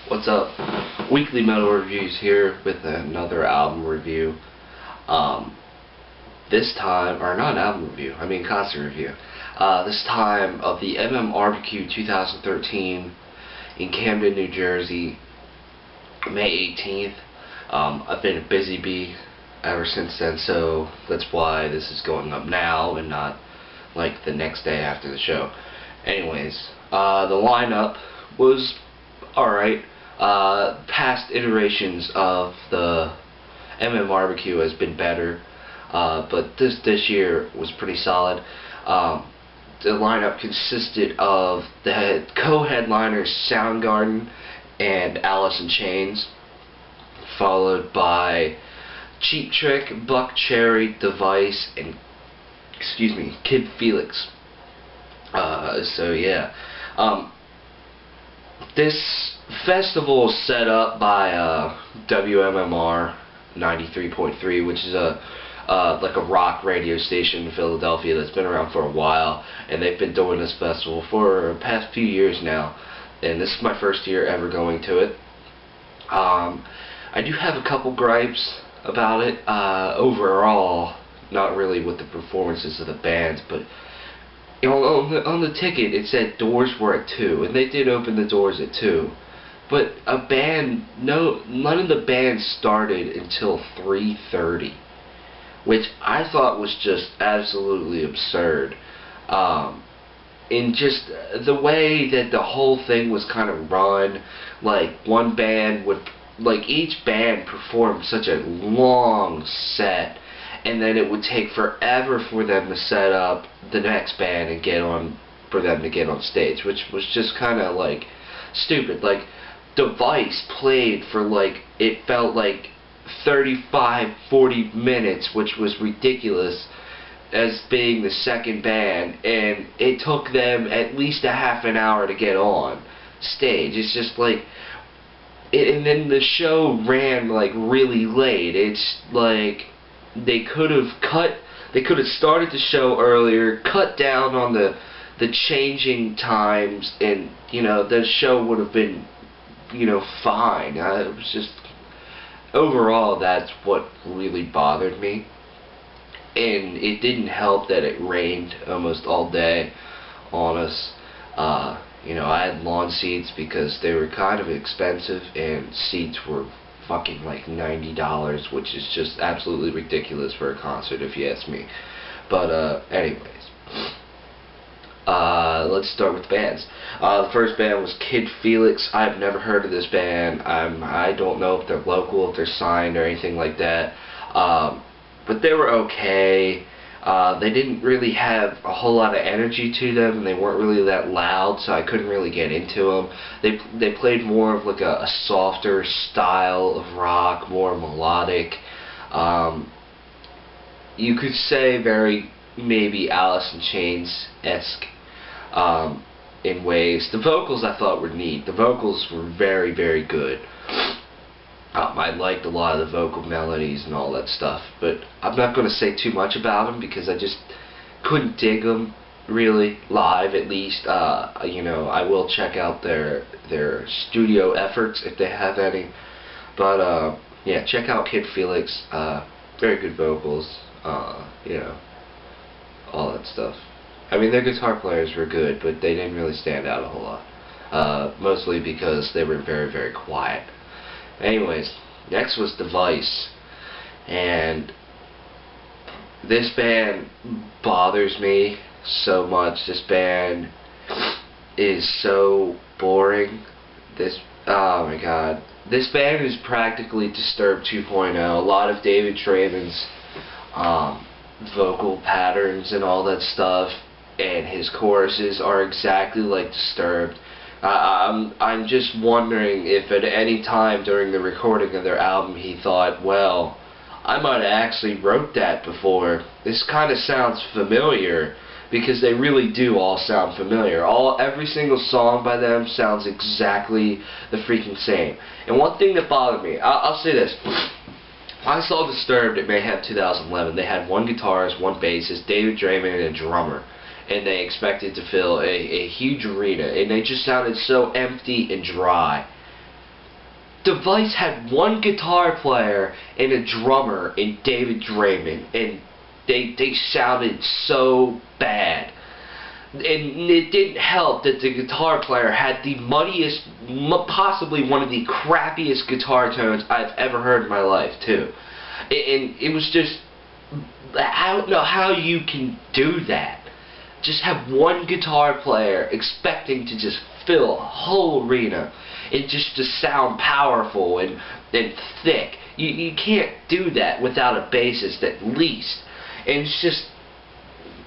What's up? Weekly Metal Reviews here with another album review. This time, or not an album review, I mean concert review. This time of the MMRBQ 2013 in Camden, New Jersey, May 18th. I've been a busy bee ever since then, so that's why this is going up now and not like the next day after the show. Anyways, the lineup was alright. Past iterations of the MMRBQ has been better, but this year was pretty solid. The lineup consisted of the co-headliners Soundgarden and Alice in Chains, followed by Cheap Trick, Buckcherry, Device, and Kid Felix. So yeah. This festival is set up by WMMR 93.3, which is like a rock radio station in Philadelphia that's been around for a while, and they've been doing this festival for the past few years now, and this is my first year ever going to it. I do have a couple gripes about it. Overall, not really with the performances of the bands, but you know, on the ticket it said doors were at 2, and they did open the doors at 2. But none of the bands started until 3:30, which I thought was just absolutely absurd. In just the way that the whole thing was kind of run, like one band would, like each band performed such a long set, and then it would take forever for them to set up the next band and for them to get on stage, which was just kind of like stupid. Like Device played for like, it felt like 35-40 minutes, which was ridiculous as being the second band, and it took them at least a half an hour to get on stage. It's just like, and then the show ran like really late. It's like they could have started the show earlier, cut down on the changing times, and you know, the show would have been, you know, fine. It was just, overall, that's what really bothered me. And it didn't help that it rained almost all day on us. You know, I had lawn seats because they were kind of expensive, and seats were fucking like $90, which is just absolutely ridiculous for a concert if you ask me. But anyways, let's start with bands. The first band was Kid Felix. I've never heard of this band. I don't know if they're local, if they're signed or anything like that. But they were okay. They didn't really have a whole lot of energy to them, and they weren't really that loud, so I couldn't really get into them. They played more of like a softer style of rock, more melodic. You could say very maybe Alice in Chains-esque in ways. The vocals I thought were neat. The vocals were very, very good. I liked a lot of the vocal melodies and all that stuff, but I'm not going to say too much about them because I just couldn't dig them really live, at least. You know, I will check out their studio efforts if they have any. But yeah, check out Kid Felix. Very good vocals. You know, all that stuff. I mean, their guitar players were good, but they didn't really stand out a whole lot. Mostly because they were very, very quiet. Anyways, next was Device, and this band bothers me so much. This band is so boring. Oh my god. This band is practically Disturbed 2.0. A lot of David Draymond's vocal patterns and all that stuff, and his choruses are exactly like Disturbed. I'm just wondering if at any time during the recording of their album he thought, well, I might have actually wrote that before. This kind of sounds familiar, because they really do all sound familiar. Every single song by them sounds exactly the freaking same. And one thing that bothered me, I'll say this. I saw Disturbed at Mayhem 2011. They had one guitarist, one bassist, David Draymond, and a drummer. and they expected to fill a huge arena, and they just sounded so empty and dry. Device had one guitar player and a drummer in David Draymond, and they sounded so bad. And it didn't help that the guitar player had the muddiest, possibly one of the crappiest guitar tones I've ever heard in my life, too. And it was just, I don't know how you can do that. Just have one guitar player expecting to just fill a whole arena and just to sound powerful and thick. You can't do that without a bassist at least. And it's just,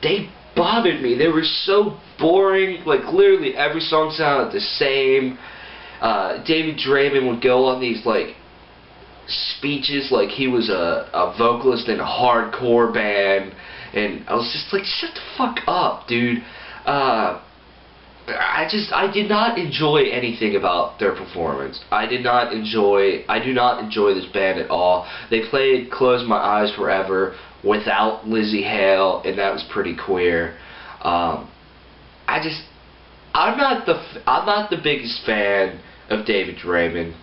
they bothered me. They were so boring. Like, literally every song sounded the same. David Draymond would go on these, like, speeches like he was a vocalist in a hardcore band, and I was just like, shut the fuck up, dude. I did not enjoy anything about their performance. I do not enjoy this band at all. They played Close My Eyes Forever without Lizzie Hale, and that was pretty queer. I'm not the biggest fan of David Draymond,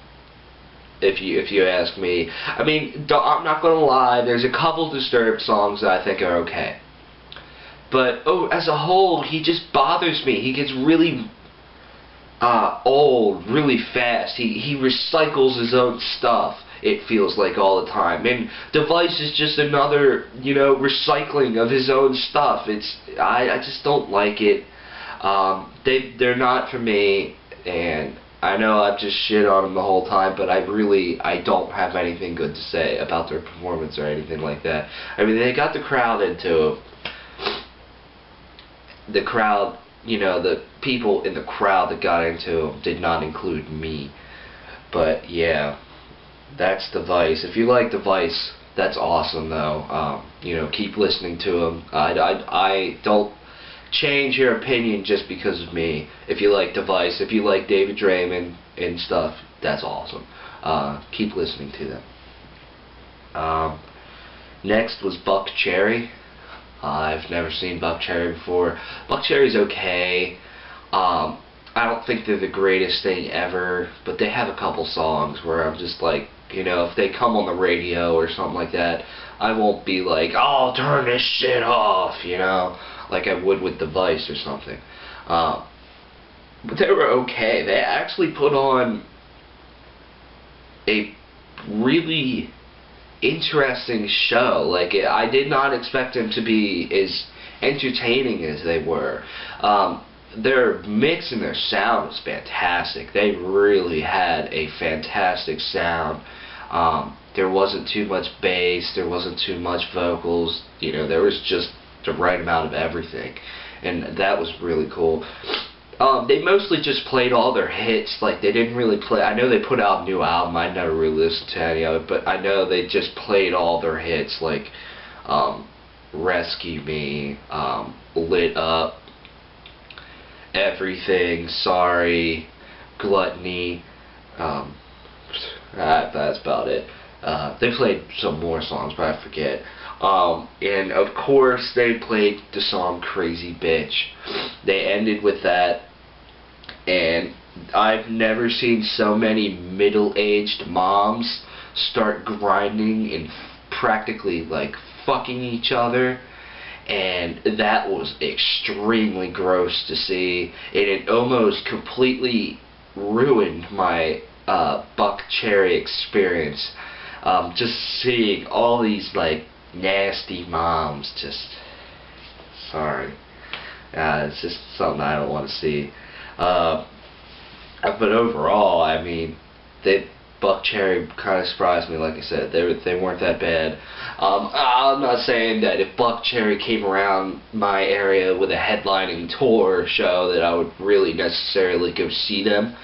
if you ask me. I mean, I'm not gonna lie, there's a couple Disturbed songs that I think are okay. But as a whole, he just bothers me. He gets really old really fast. He recycles his own stuff, it feels like, all the time. And Device is just another, recycling of his own stuff. I just don't like it. They're not for me, and I know I've just shit on them the whole time, but I don't have anything good to say about their performance or anything like that. I mean, they got the crowd into it. The crowd, the people in the crowd that got into them did not include me. But yeah, that's Device. If you like Device, that's awesome though. Keep listening to them. I don't change your opinion just because of me. If you like Device, if you like David Draymond and stuff, that's awesome. Keep listening to them. Next was Buckcherry. I've never seen Buckcherry before. Buckcherry's okay. I don't think they're the greatest thing ever, but they have a couple songs where I'm just like, if they come on the radio or something like that, I won't be like, oh, turn this shit off, like I would with Device or something. But they were okay. They actually put on a really interesting show. Like, I did not expect them to be as entertaining as they were. Their mix and their sound was fantastic. They really had a fantastic sound. There wasn't too much bass, there wasn't too much vocals, there was just the right amount of everything, and that was really cool. They mostly just played all their hits. Like, they didn't really play. I know they put out a new album. I never really listened to any of it, but I know they just played all their hits, like Rescue Me, Lit Up, Everything, Sorry, Gluttony. That's about it. They played some more songs, but I forget. And of course they played the song Crazy Bitch. They ended with that, and I've never seen so many middle-aged moms start grinding and practically like fucking each other, and that was extremely gross to see, and it almost completely ruined my Buckcherry experience. Just seeing all these like nasty moms, sorry. It's just something I don't want to see. But overall, I mean, Buckcherry kind of surprised me. Like I said, they weren't that bad. I'm not saying that if Buckcherry came around my area with a headlining tour show that I would really necessarily go see them.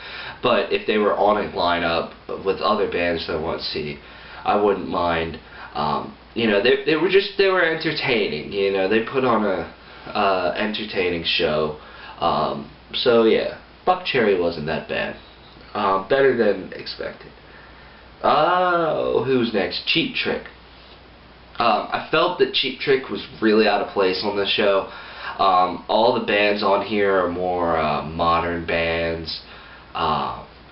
But if they were on a lineup with other bands that I want to see, I wouldn't mind. They were entertaining. They put on a entertaining show. So yeah, Buckcherry wasn't that bad. Better than expected. Who's next? Cheap Trick. I felt that Cheap Trick was really out of place on this show. All the bands on here are more modern bands.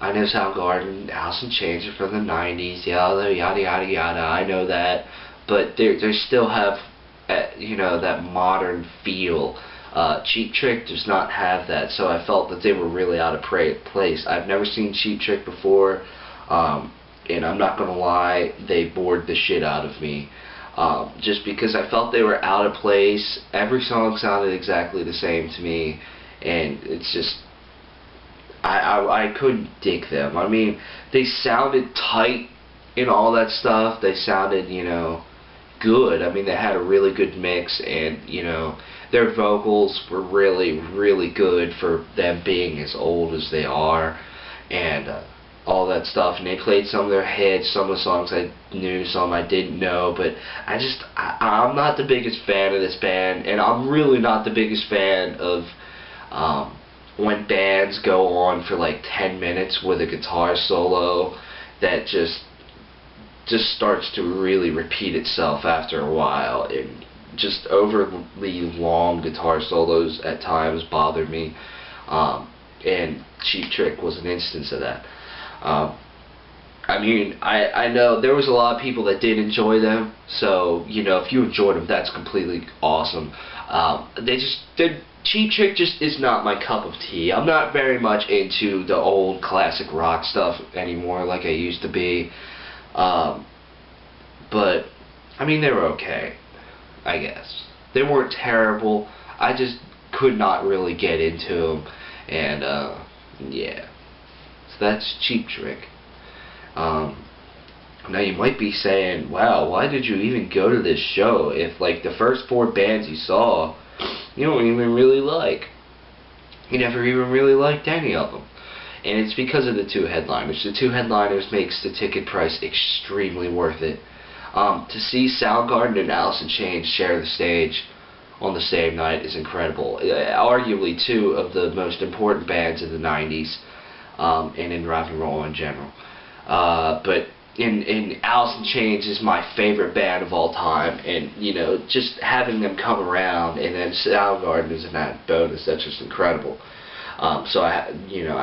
I know Soundgarden, Alice in Chains are from the 90s, yada yada yada yada, I know that, but they still have, you know, that modern feel. Cheap Trick does not have that, so I felt that they were really out of place. I've never seen Cheap Trick before, and I'm not gonna lie, they bored the shit out of me. Just because I felt they were out of place. Every song sounded exactly the same to me, and it's just, I couldn't dig them. I mean, they sounded tight and all that stuff. They sounded, you know, good. I mean, they had a really good mix, and, you know, their vocals were really, really good for them being as old as they are, and all that stuff. And they played some of their hits, some of the songs I knew, some I didn't know, but I'm not the biggest fan of this band, and I'm really not the biggest fan of when bands go on for like 10 minutes with a guitar solo that just starts to really repeat itself after a while, and just overly long guitar solos at times bother me, and Cheap Trick was an instance of that. I mean, I know there was a lot of people that did enjoy them, so, you know, if you enjoyed them, that's completely awesome. Cheap Trick just is not my cup of tea. I'm not very much into the old classic rock stuff anymore like I used to be. But, I mean, they were okay, I guess. They weren't terrible. I just could not really get into them, and, yeah. So that's Cheap Trick. Now you might be saying, wow, why did you even go to this show if, like, the first 4 bands you saw, you don't even really like? You never even really liked any of them. And it's because of the 2 headliners. The 2 headliners makes the ticket price extremely worth it. To see Soundgarden and Alice in Chains share the stage on the same night is incredible. Arguably 2 of the most important bands of the 90s, and in rock and roll in general. But in Alice in Chains is my favorite band of all time, and, you know, just having them come around, and then Soundgarden is an added bonus. That's just incredible. So I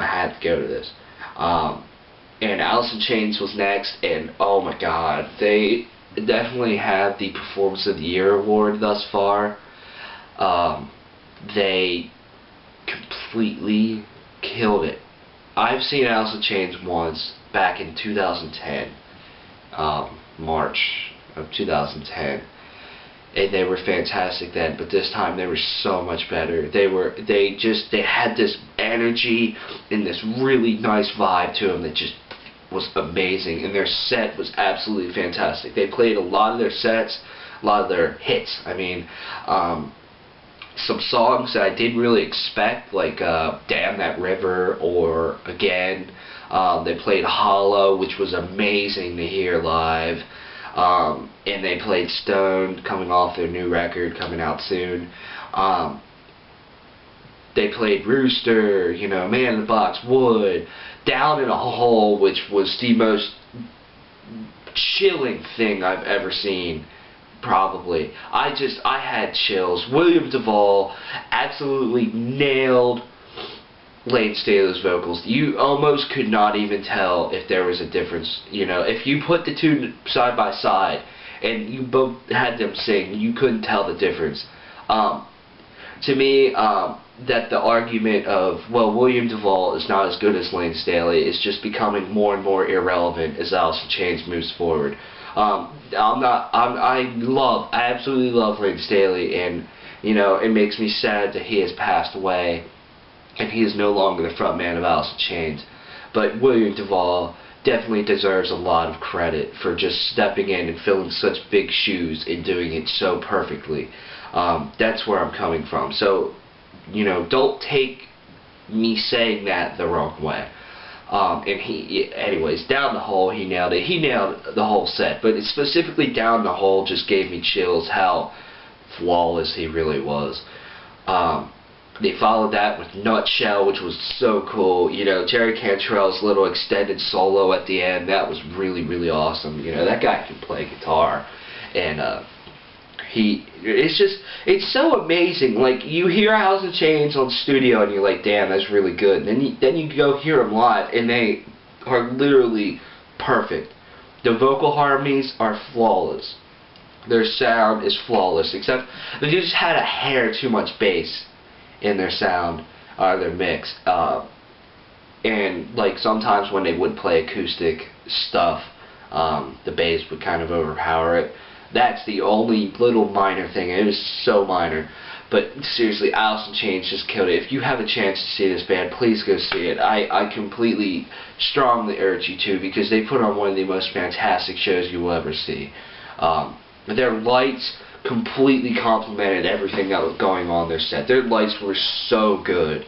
had to go to this. And Alice in Chains was next, and oh my God, they definitely have the Performance of the Year award thus far. They completely killed it. I've seen Alice in Chains once back in 2010, March of 2010, and they were fantastic then. But this time they were so much better. They had this energy and this really nice vibe to them that just was amazing, and their set was absolutely fantastic. They played a lot of their sets, a lot of their hits. I mean, some songs that I didn't really expect, like Damn That River or Again. They played Hollow, which was amazing to hear live. And they played Stoned, coming off their new record, coming out soon. They played Rooster, you know, Man in the Box, Wood, Down in a Hole, which was the most chilling thing I've ever seen. Probably. I had chills. William Duvall absolutely nailed Lane Staley's vocals. You almost could not even tell if there was a difference. You know, if you put the 2 side by side and you both had them sing, you couldn't tell the difference. To me, that the argument of, well, William Duvall is not as good as Lane Staley is just becoming more and more irrelevant as Alice in Chains moves forward. I absolutely love Lane Staley, and, you know, it makes me sad that he has passed away, and he is no longer the front man of Alice in Chains. But William Duvall definitely deserves a lot of credit for just stepping in and filling such big shoes and doing it so perfectly. That's where I'm coming from. So, you know, don't take me saying that the wrong way. Anyways, Down the Hole, he nailed it. He nailed the whole set, but specifically Down the Hole just gave me chills how flawless he really was. They followed that with Nutshell, which was so cool. You know, Jerry Cantrell's little extended solo at the end, that was really, really awesome. You know, that guy can play guitar, and It's so amazing. Like, you hear Alice in Chains on studio and you're like, damn, that's really good. And then you go hear them live and they are literally perfect. The vocal harmonies are flawless. Their sound is flawless, except they just had a hair too much bass in their sound, or their mix. And like sometimes when they would play acoustic stuff, the bass would kind of overpower it. That's the only little minor thing. It was so minor. But seriously, Alice in Chains just killed it. If you have a chance to see this band, please go see it. I completely, strongly urge you to, because they put on one of the most fantastic shows you will ever see. Their lights completely complemented everything that was going on their set. Their lights were so good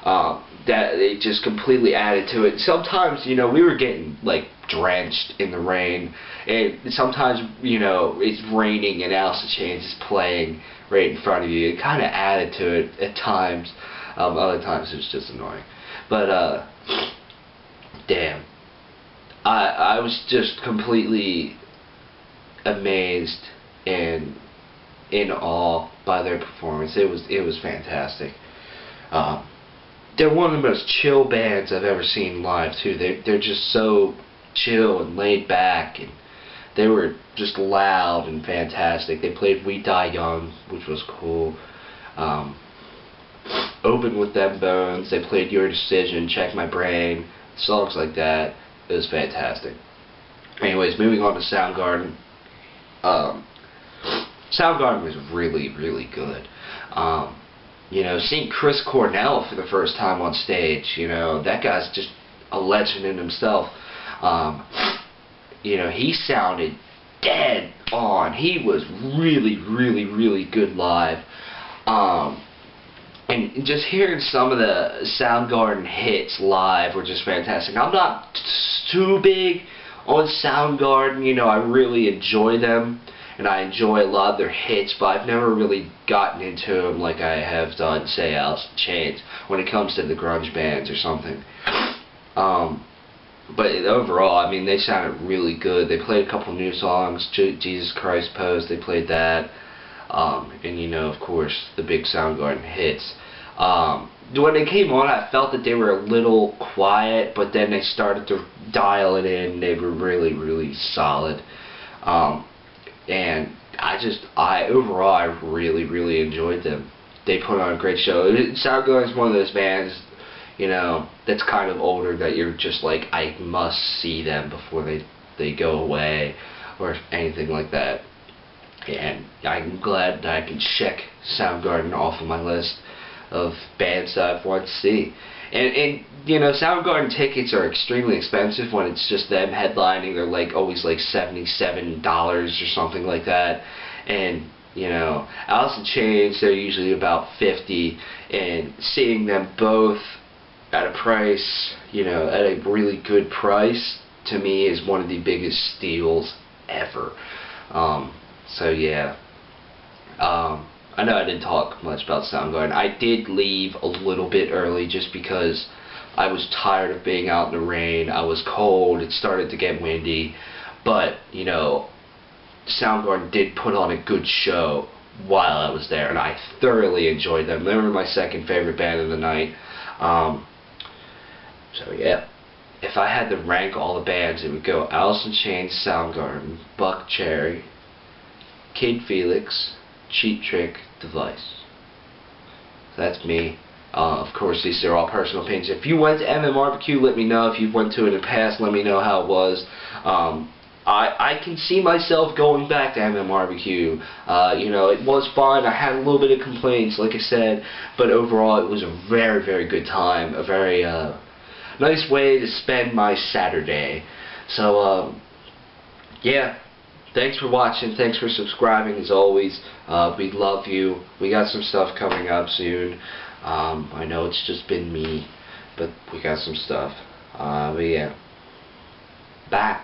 that they just completely added to it. Sometimes, you know, we were getting like drenched in the rain, and sometimes, you know, it's raining and Alice in Chains is playing right in front of you. It kind of added to it at times. Other times it was just annoying. But damn, I was just completely amazed and in awe by their performance. It was fantastic. They're one of the most chill bands I've ever seen live too. They're just so chill and laid back, and they were just loud and fantastic. They played We Die Young, which was cool. Open with Them Bones. They played Your Decision, Check My Brain, songs like that. It was fantastic. Anyways, moving on to Soundgarden. Soundgarden was really, really good. You know, seeing Chris Cornell for the first time on stage, you know, that guy's just a legend in himself. You know, he sounded dead on. He was really, really, really good live. And just hearing some of the Soundgarden hits live were just fantastic. I'm not too big on Soundgarden, you know, I really enjoy them, and I enjoy a lot of their hits, but I've never really gotten into them like I have done, say, Alice in Chains, when it comes to the grunge bands or something. But overall, I mean, they sounded really good. They played a couple new songs, Jesus Christ Pose, they played that, and you know, of course, the big Soundgarden hits. When they came on, I felt that they were a little quiet, but then they started to dial it in. They were really, really solid. And overall, I really, really enjoyed them. They put on a great show. Soundgarden is one of those bands, you know, that's kind of older that you're just like, I must see them before they go away or anything like that. And I'm glad that I can check Soundgarden off of my list of bands that I've wanted to see. And you know, Soundgarden tickets are extremely expensive when it's just them headlining. They're like always like $77 or something like that. And you know, Alice in Chains, they're usually about $50, and seeing them both at a price, you know, at a really good price, to me is one of the biggest steals ever. So yeah. I know I didn't talk much about Soundgarden. I did leave a little bit early just because I was tired of being out in the rain. I was cold. It started to get windy. But, you know, Soundgarden did put on a good show while I was there, and I thoroughly enjoyed them. They were my second favorite band of the night. So yeah, if I had to rank all the bands, it would go Alice in Chains, Soundgarden, Buckcherry, Kid Felix, Cheap Trick, Device. That's me. Of course, these are all personal opinions. If you went to MMRBQ, let me know. If you went to it in the past, let me know how it was. I can see myself going back to MMRBQ. You know, it was fun. I had a little bit of complaints, like I said, but overall, it was a very, very good time. A very nice way to spend my Saturday. So, yeah. Thanks for watching. Thanks for subscribing, as always. We love you. We got some stuff coming up soon. I know it's just been me, but we got some stuff. But yeah. Bye.